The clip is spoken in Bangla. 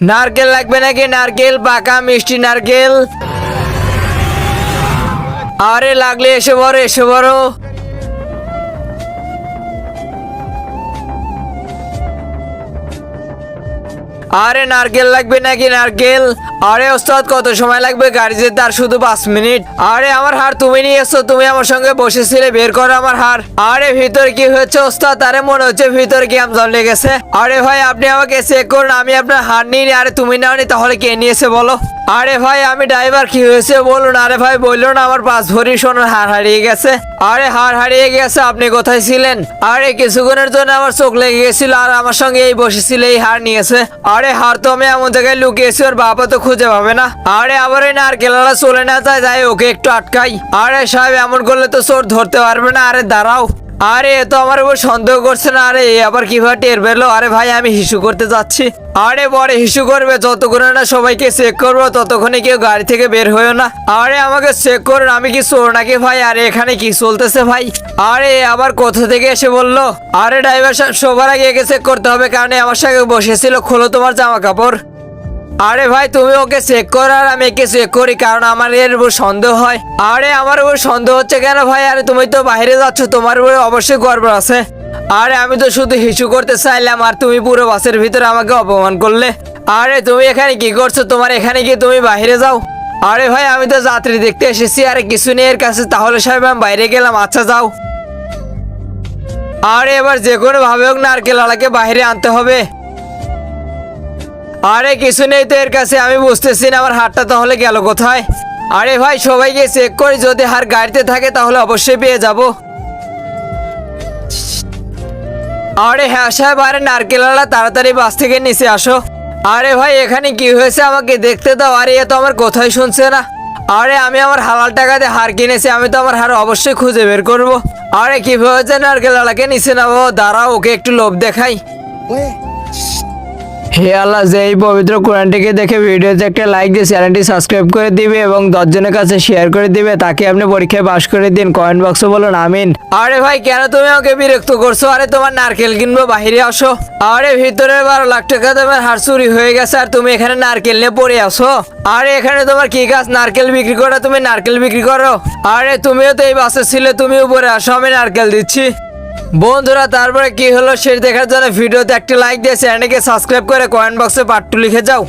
নারকেল লাগবে নাকি? নারকেল, পাকা মিষ্টি নারকেল। আরে লাগলে এসে বড়, এসে বড়। আরে নারকেল লাগবে নাকি? নারকেল। আরে ওস্তাদ কত সময় লাগবে গাড়ি যেতে? আর শুধু 5 মিনিট। আরে আমার হার তুমি নিয়ে এসছো, তুমি আমার সঙ্গে বসেছিলে, বের করো আমার হার। আরে ভিতরে কি হয়েছে ওস্তাদ? আরে মনে হচ্ছে ভিতরে কি আম জল লেগেছে। আরে ভাই আপনি আমাকে চেক করুন, আমি আপনার হার নিইনি। আরে তুমি নাওনি তাহলে কে নিয়েছে বলো? আরে ভাই আমি ড্রাইভার, কি হয়েছে বলুন। আরে ভাই বললো না আমার 5 ভরি সোনার হার হারিয়ে গেছে। আরে হার হারিয়ে গেছে, আপনি কোথায় ছিলেন? আরে কিছুক্ষণের জন্য আমার চোখ লেগে গেছিল, আর আমার সঙ্গে এই বসেছিল, এই হার নিয়েছে। আরে হার তো আমি এমন জায়গায় লুকিয়েছি, ওর বাবা তো খুঁজে পাবে না। আরে আবার এই নারকেলওয়ালা চলে না যায়, যাই ওকে একটু আটকাই। আরে সাহেব এমন করলে তো চোর ধরতে পারবে না। আরে দাঁড়াও। আরে এ তো আমার উপর সন্দেহ করছে না। আরে এ আবার কিভাবে টের পেলো? আরে ভাই আমি হিসু করতে যাচ্ছি। আরে বড় হিসু করবে, যতক্ষণে না সবাইকে চেক করবো ততক্ষণে কেউ গাড়ি থেকে বের হয়েও না। আরে আমাকে চেক করুন, আমি কি চোর নাকি ভাই? আরে এখানে কি চলতেছে ভাই? আরে আবার কোথা থেকে এসে বললো? আরে ড্রাইভার সাহেব সবার আগে একে চেক করতে হবে, কারণ আমার সঙ্গে বসেছিল। খোলো তোমার জামা কাপড়। আরে ভাই তুমি ওকে চেক করো আর আমি একে চেক করি, কারণ আমার এর উপর সন্দেহ হয়। আরে আমার উপর সন্দেহ হচ্ছে কেন ভাই? আরে তুমি তো বাইরে যাচ্ছ, তোমার উপরে অবশ্যই গর্ব আছে। আরে আমি তো শুধু হিসু করতে চাইলাম, আর তুমি পুরো বাসের ভিতরে আমাকে অপমান করলে। আরে তুমি এখানে কি করছো? তোমার এখানে কি তুমি বাইরে যাও? আরে ভাই আমি তো যাত্রী দেখতে এসেছি। আরে কিছু নেই এর কাছে। তাহলে সাহেব আমি বাইরে গেলাম। আচ্ছা যাও। আরে এবার যে কোনো ভাবে হোক নারকেলওয়ালাকে বাইরে আনতে হবে। আরে কিছু নেই তো এর কাছে, আমি বুঝতেছি না আমার হারটা তাহলে গেল কোথায়। আরে ভাই সবাইকে চেক করি, যদি হার গাড়িতে থাকে তাহলে অবশ্যই পেয়ে যাব। আরে হ্যাঁ সাহেব, আরে নারকেলওয়ালা তাড়াতাড়ি বাস থেকে নিচে আসো। আরে ভাই এখানে কি হয়েছে আমাকে দেখতে দাও। আরে এ তো আমার কোথায় শুনছে না। আরে আমি আমার হালাল টাকাতে হার কিনেছি, আমি তো আমার হার অবশ্যই খুঁজে বের করব। আরে কি হয়েছে? নারকেলওয়ালাকে নিচে নামো। দাঁড়াও ওকে একটু লোভ দেখাই। হে আল্লাহ, যে এই পবিত্র কোরআনটিকে দেখে ভিডিওতে একটা লাইক দিয়ে চ্যানেলটি সাবস্ক্রাইব করে দিবে এবং 10 জনের কাছে শেয়ার করে দিবে, তাকে আপনি পরীক্ষায় পাস করে দিন। কমেন্ট বক্সে বলুন আমিন। আরে ভাই কেন তুমি আমাকে বিরক্ত করছো? আরে তোমার নারকেল কিনবো, বাহিরে আসো। আরে ভিতরে 12 লাখ টাকা তোমার হার চুরি হয়ে গেছে, আর তুমি এখানে নারকেল নিয়ে পড়ে আসো। আরে এখানে তোমার কি কাজ? নারকেল বিক্রি করো, তুমি নারকেল বিক্রি করো। আরে তুমিও তো এই বাসে ছিলে, তুমি উপরে আসো, আমি নারকেল দিচ্ছি। বন্ধুরা তারপরে কি হলো সে দেখার জন্য ভিডিওতে একটা লাইক দিয়ে চ্যানেলকে সাবস্ক্রাইব করে কমেন্ট বক্সে পার্ট 2 লিখে যাও।